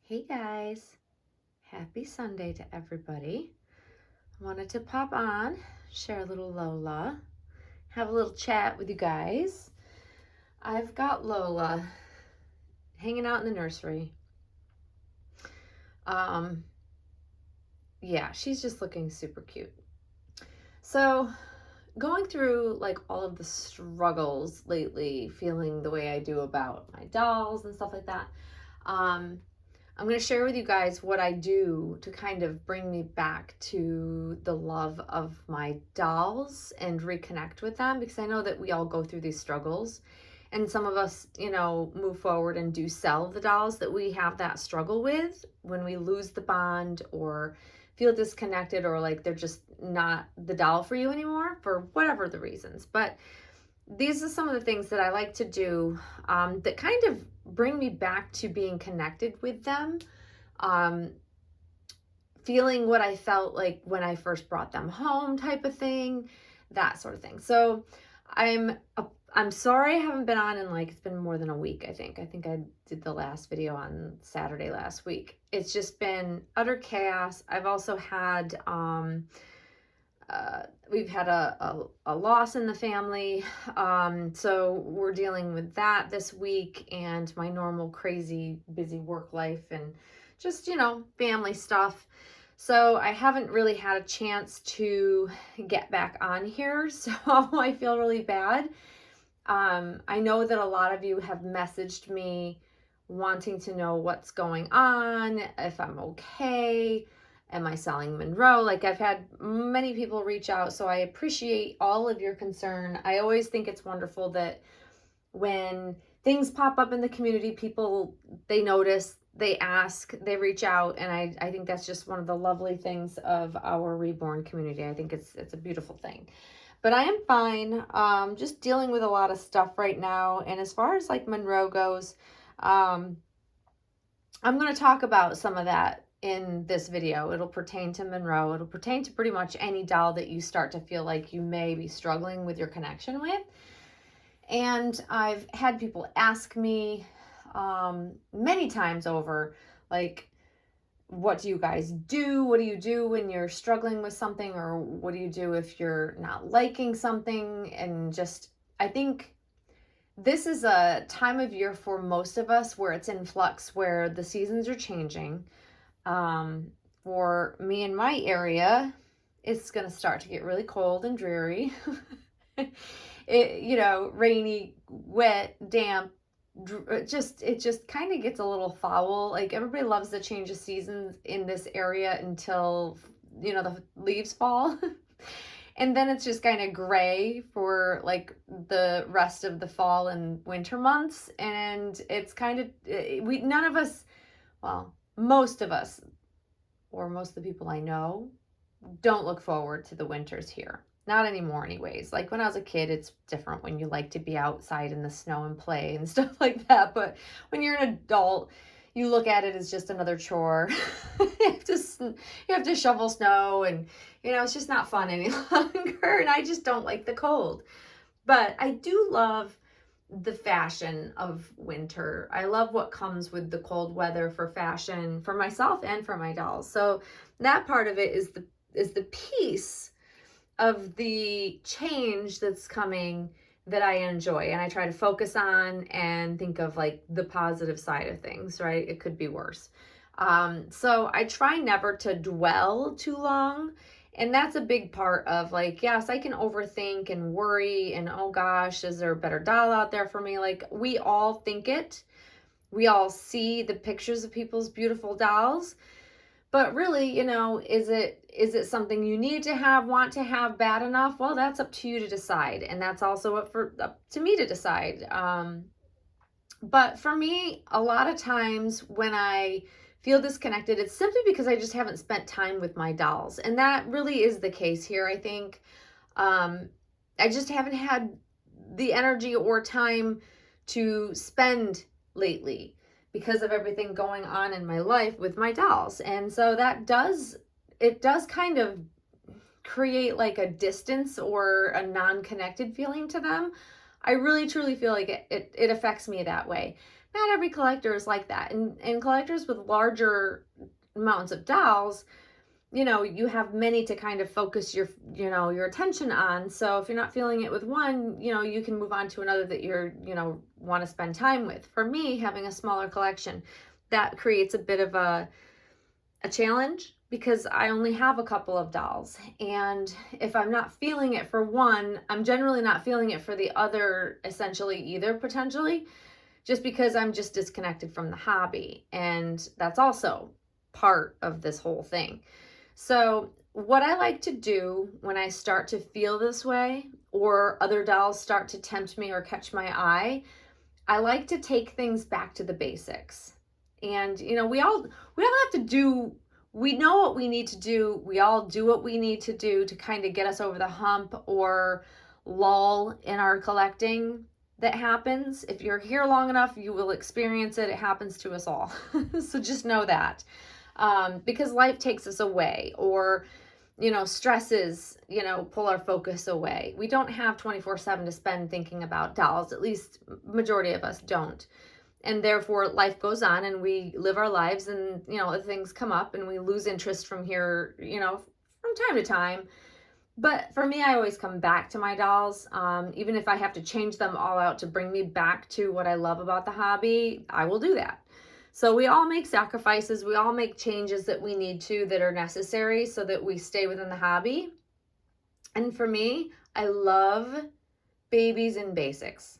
Hey guys, happy Sunday to everybody. I wanted to pop on, share a little Lola, have a little chat with you guys. I've got Lola hanging out in the nursery. Um, yeah, she's just looking super cute. So, going through like all of the struggles lately, feeling the way I do about my dolls and stuff like that. Um, I'm going to share with you guys what I do to kind of bring me back to the love of my dolls and reconnect with them, because I know that we all go through these struggles, and some of us, move forward and do sell the dolls that we have that struggle with when we lose the bond or feel disconnected, or like they're just not the doll for you anymore for whatever the reasons. But these are some of the things that I like to do that kind of bring me back to being connected with them, um, feeling what I felt like when I first brought them home, type of thing, that sort of thing. So I'm sorry I haven't been on in like, it's been more than a week. I think I did the last video on Saturday last week. It's just been utter chaos. I've also had we've had a loss in the family. So we're dealing with that this week, and my normal crazy busy work life and just, family stuff. So I haven't really had a chance to get back on here. So I feel really bad. I know that a lot of you have messaged me wanting to know what's going on, if I'm okay. Am I selling Monroe? Like, I've had many people reach out, so I appreciate all of your concern. I always think it's wonderful that when things pop up in the community, people, they notice, they ask, they reach out, and I think that's just one of the lovely things of our reborn community. I think it's a beautiful thing. But I am fine. Just dealing with a lot of stuff right now. And as far as like Monroe goes, um, I'm going to talk about some of that in this video. It'll pertain to Monroe. It'll pertain to pretty much any doll that you start to feel like you may be struggling with your connection with. And I've had people ask me many times over, like, what do you guys do? What do you do when you're struggling with something? Or what do you do if you're not liking something? And just, I think this is a time of year for most of us where it's in flux, where the seasons are changing. For me in my area, it's going to start to get really cold and dreary. Rainy, wet, damp. It just kind of gets a little foul. Like, everybody loves the change of seasons in this area until the leaves fall. And then it's just kind of gray for like the rest of the fall and winter months. And it's kind of, none of us, well, most of us, or most of the people I know, don't look forward to the winters here. Not anymore anyways. Like, when I was a kid, it's different when you like to be outside in the snow and play and stuff like that. But when you're an adult, you look at it as just another chore. You have to shovel snow, and it's just not fun any longer. And I just don't like the cold. But I do love the fashion of winter. I love what comes with the cold weather for fashion, for myself and for my dolls. So that part of it is the piece of the change that's coming that I enjoy, and I try to focus on and think of like the positive side of things, right? It could be worse. So I try never to dwell too long. And that's a big part of, like, yes, I can overthink and worry and, oh gosh, is there a better doll out there for me? Like, we all think it. We all see the pictures of people's beautiful dolls. But really, is it something you need to have, want to have bad enough? Well, that's up to you to decide. And that's also up to me to decide. But for me, a lot of times when I feel disconnected, it's simply because I just haven't spent time with my dolls. And that really is the case here, I think. I just haven't had the energy or time to spend lately because of everything going on in my life with my dolls. And so it does kind of create like a distance or a non-connected feeling to them. I really truly feel like it affects me that way. Not every collector is like that. And collectors with larger amounts of dolls, you have many to kind of focus your attention on. So if you're not feeling it with one, you can move on to another that want to spend time with. For me, having a smaller collection, that creates a bit of a challenge because I only have a couple of dolls. And if I'm not feeling it for one, I'm generally not feeling it for the other essentially either, potentially, just because I'm just disconnected from the hobby. And that's also part of this whole thing. So what I like to do when I start to feel this way, or other dolls start to tempt me or catch my eye, I like to take things back to the basics. And we know what we need to do. We all do what we need to do to kind of get us over the hump or lull in our collecting that happens. If you're here long enough, you will experience it. It happens to us all. So just know that. Because life takes us away, or stresses, pull our focus away. We don't have 24/7 to spend thinking about dolls. At least majority of us don't. And therefore life goes on and we live our lives, and things come up and we lose interest from here, from time to time. But for me, I always come back to my dolls. Even if I have to change them all out to bring me back to what I love about the hobby, I will do that. So we all make sacrifices. We all make changes that we need to, that are necessary so that we stay within the hobby. And for me, I love babies and basics.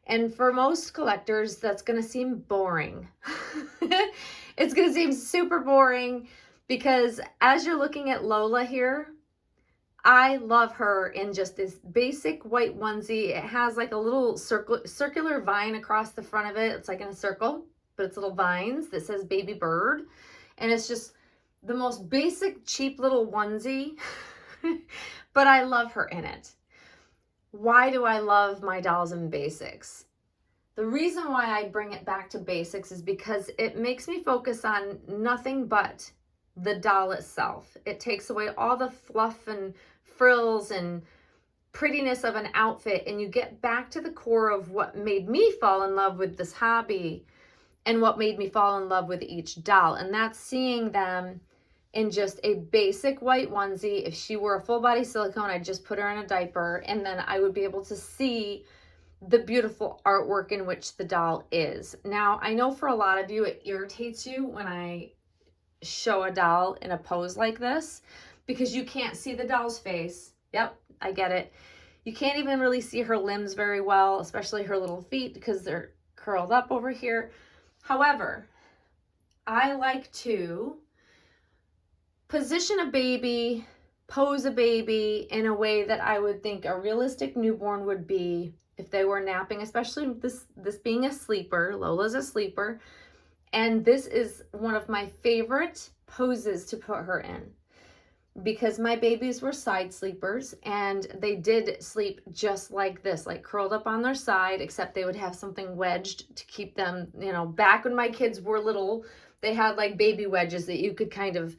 And for most collectors, that's going to seem boring. It's going to seem super boring because as you're looking at Lola here, I love her in just this basic white onesie. It has like a little circular vine across the front of it. It's like in a circle, but it's little vines that says baby bird. And it's just the most basic, cheap little onesie, but I love her in it. Why do I love my dolls in basics? The reason why I bring it back to basics is because it makes me focus on nothing but the doll itself. It takes away all the fluff and frills and prettiness of an outfit, and you get back to the core of what made me fall in love with this hobby and what made me fall in love with each doll. And that's seeing them in just a basic white onesie. If she were a full body silicone, I'd just put her in a diaper, and then I would be able to see the beautiful artwork in which the doll is. Now, I know for a lot of you, it irritates you when I show a doll in a pose like this because you can't see the doll's face. Yep, I get it. You can't even really see her limbs very well, especially her little feet because they're curled up over here. However, I like to position a baby, pose a baby in a way that I would think a realistic newborn would be if they were napping, especially this being a sleeper. Lola's a sleeper. And this is one of my favorite poses to put her in because my babies were side sleepers and they did sleep just like this, like curled up on their side, except they would have something wedged to keep them, back when my kids were little, they had like baby wedges that you could kind of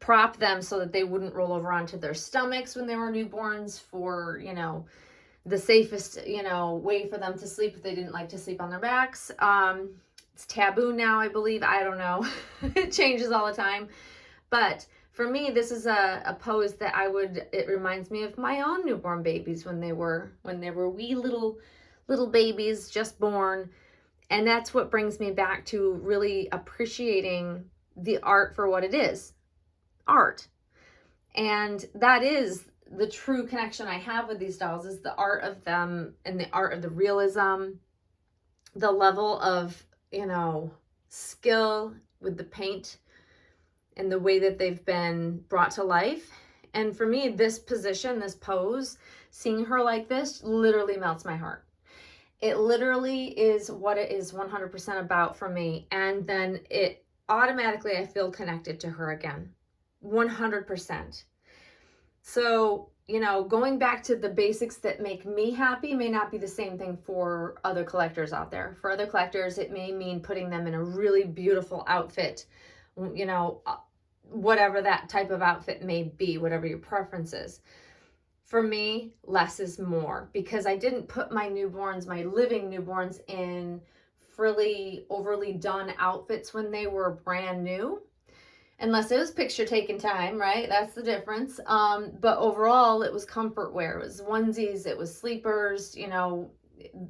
prop them so that they wouldn't roll over onto their stomachs when they were newborns for, the safest, way for them to sleep if they didn't like to sleep on their backs. It's taboo now, I believe. I don't know. It changes all the time. But for me, this is a pose that it reminds me of my own newborn babies when they were wee little babies just born. And that's what brings me back to really appreciating the art for what it is. Art. And that is the true connection I have with these dolls, is the art of them and the art of the realism, the level of, skill with the paint and the way that they've been brought to life. And for me, this position, this pose, seeing her like this literally melts my heart. It literally is what it is 100% about for me. And then it automatically, I feel connected to her again, 100%. So, going back to the basics that make me happy may not be the same thing for other collectors out there. For other collectors, it may mean putting them in a really beautiful outfit, whatever that type of outfit may be, whatever your preference is. For me, less is more, because I didn't put my living newborns in frilly, overly done outfits when they were brand new. Unless it was picture taking time, right? That's the difference. But overall, it was comfort wear. It was onesies, it was sleepers, you know,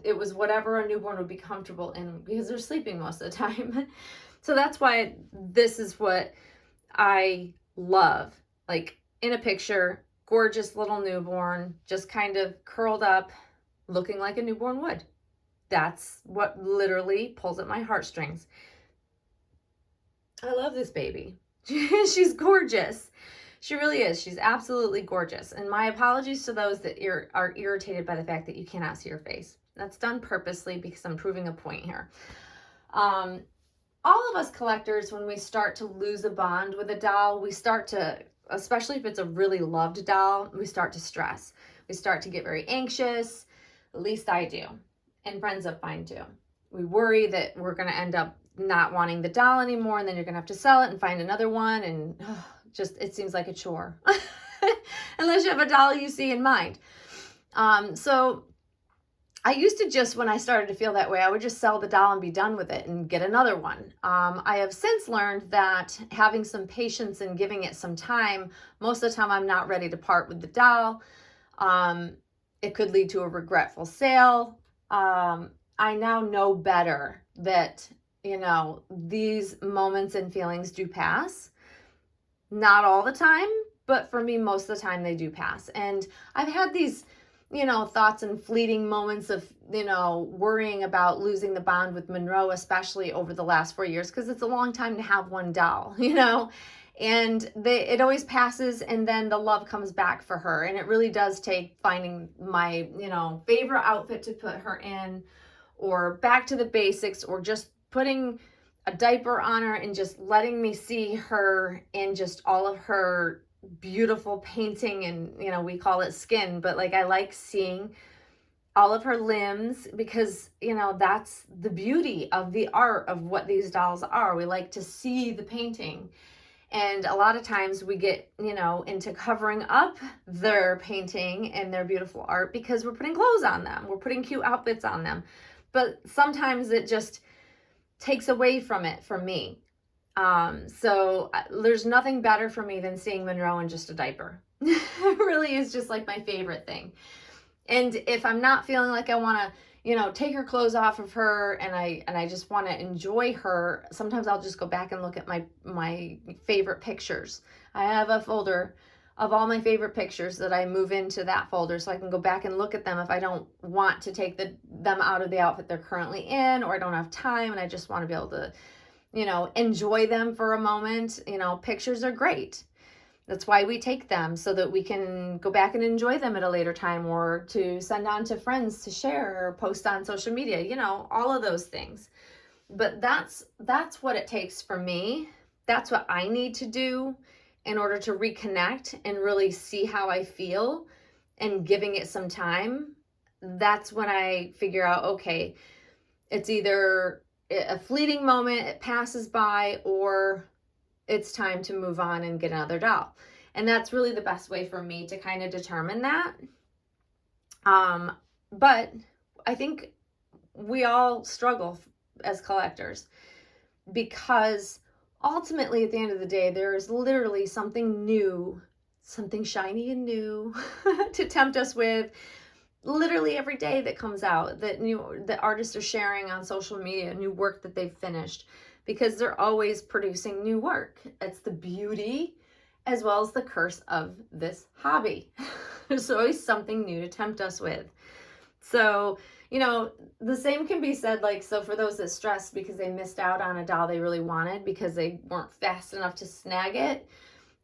it was whatever a newborn would be comfortable in because they're sleeping most of the time. So that's why this is what I love. Like in a picture, gorgeous little newborn, just kind of curled up, looking like a newborn would. That's what literally pulls at my heartstrings. I love this baby. She's gorgeous. She really is. She's absolutely gorgeous. And my apologies to those that are irritated by the fact that you cannot see her face. That's done purposely because I'm proving a point here. All of us collectors, when we start to lose a bond with a doll, we start to, especially if it's a really loved doll, we start to stress. We start to get very anxious. At least I do. And friends of mine do. We worry that we're going to end up not wanting the doll anymore, and then you're going to have to sell it and find another one, and just it seems like a chore. Unless you have a doll you see in mind. So I used to just, when I started to feel that way, I would just sell the doll and be done with it and get another one. I have since learned that having some patience and giving it some time, most of the time I'm not ready to part with the doll. It could lead to a regretful sale. I now know better that, you know, these moments and feelings do pass. Not all the time, but for me, most of the time they do pass. And I've had these, you know, thoughts and fleeting moments of, you know, worrying about losing the bond with Monroe, especially over the last 4 years, because it's a long time to have one doll, you know, and it always passes, and then the love comes back for her. And it really does take finding my, you know, favorite outfit to put her in, or back to the basics, or just putting a diaper on her and just letting me see her in just all of her beautiful painting. And, you know, we call it skin, but like I like seeing all of her limbs, because, you know, that's the beauty of the art of what these dolls are. We like to see the painting. And a lot of times we get, you know, into covering up their painting and their beautiful art because we're putting clothes on them. We're putting cute outfits on them. But sometimes it just takes away from it for me. So there's nothing better for me than seeing Monroe in just a diaper. It really is just like my favorite thing. And if I'm not feeling like I want to, you know, take her clothes off of her, and I just want to enjoy her, sometimes I'll just go back and look at my favorite pictures. I have a folder of all my favorite pictures that I move into that folder, so I can go back and look at them if I don't want to take them out of the outfit they're currently in, or I don't have time and I just want to be able to, you know, enjoy them for a moment. You know, pictures are great. That's why we take them, so that we can go back and enjoy them at a later time, or to send on to friends to share or post on social media, you know, all of those things. But that's what it takes for me. That's what I need to do in order to reconnect and really see how I feel, and giving it some time. That's when I figure out, okay, it's either a fleeting moment, it passes by, or it's time to move on and get another doll. And that's really the best way for me to kind of determine that. But I think we all struggle as collectors, because ultimately, at the end of the day, there is literally something new, something shiny and new to tempt us with literally every day that comes out, that artists are sharing on social media, new work that they've finished, because they're always producing new work. It's the beauty as well as the curse of this hobby. There's always something new to tempt us with. So, you know, the same can be said, like, so for those that stress because they missed out on a doll they really wanted because they weren't fast enough to snag it,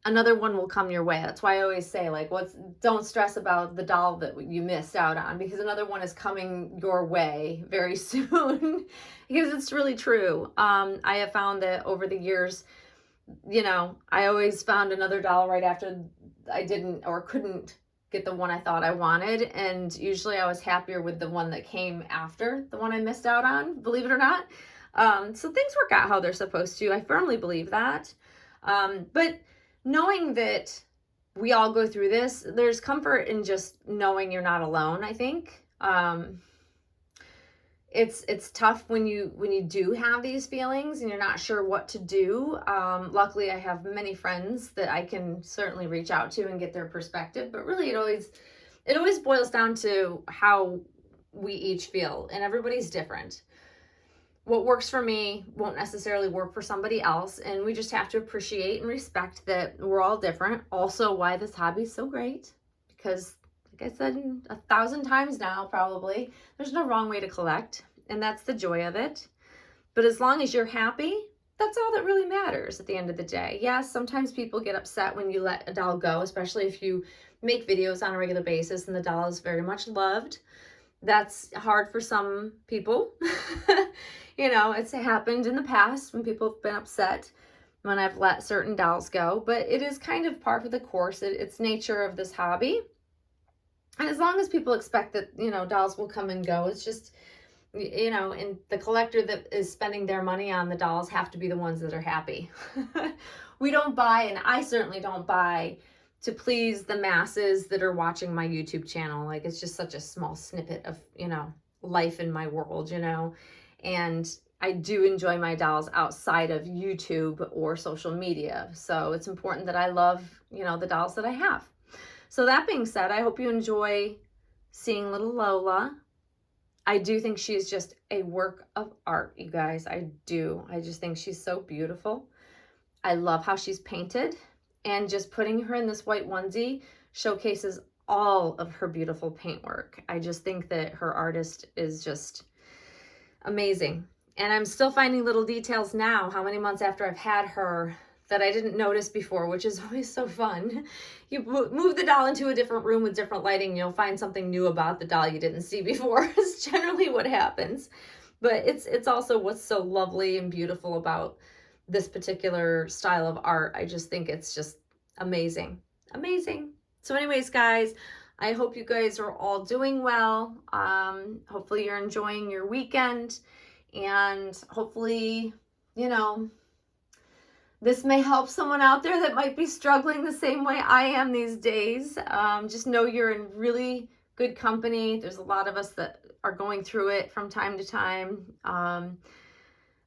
another one will come your way. That's why I always say, like, don't stress about the doll that you missed out on, because another one is coming your way very soon. Because it's really true. I have found that over the years, you know, I always found another doll right after I didn't or couldn't get the one I thought I wanted. And usually I was happier with the one that came after the one I missed out on, believe it or not. So things work out how they're supposed to. I firmly believe that. But knowing that we all go through this, there's comfort in just knowing you're not alone, I think. it's tough when you do have these feelings and you're not sure what to do. Luckily, I have many friends that I can certainly reach out to and get their perspective. But really, it always boils down to how we each feel, and everybody's different. What works for me won't necessarily work for somebody else, and we just have to appreciate and respect that we're all different. Also, why this hobby is so great, because like I said 1,000 times now, probably, there's no wrong way to collect, and that's the joy of it. But as long as you're happy, that's all that really matters at the end of the day. Yes, sometimes people get upset when you let a doll go, especially if you make videos on a regular basis and the doll is very much loved. That's hard for some people. It's happened in the past when people have been upset when I've let certain dolls go, but it is kind of par for the course. It's nature of this hobby. And as long as people expect that, dolls will come and go, it's just, and the collector that is spending their money on the dolls have to be the ones that are happy. We don't buy, and I certainly don't buy to please the masses that are watching my YouTube channel. Like, it's just such a small snippet of, life in my world, and I do enjoy my dolls outside of YouTube or social media. So it's important that I love, the dolls that I have. So that being said, I hope you enjoy seeing little Lola. I do think she's just a work of art, you guys. I do. I just think she's so beautiful. I love how she's painted, and just putting her in this white onesie showcases all of her beautiful paintwork. I just think that her artist is just amazing. And I'm still finding little details now, how many months after I've had her, that I didn't notice before, which is always so fun. You move the doll into a different room with different lighting, you'll find something new about the doll you didn't see before. It's generally what happens. But it's also what's so lovely and beautiful about this particular style of art. I just think it's just amazing. Amazing. So anyways, guys, I hope you guys are all doing well. Hopefully you're enjoying your weekend, and hopefully, this may help someone out there that might be struggling the same way I am these days. Just know you're in really good company. There's a lot of us that are going through it from time to time.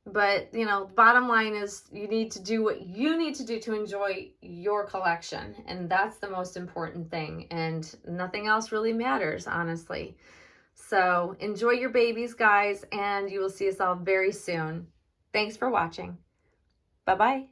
But, bottom line is you need to do what you need to do to enjoy your collection. And that's the most important thing. And nothing else really matters, honestly. So enjoy your babies, guys, and you will see us all very soon. Thanks for watching. Bye-bye.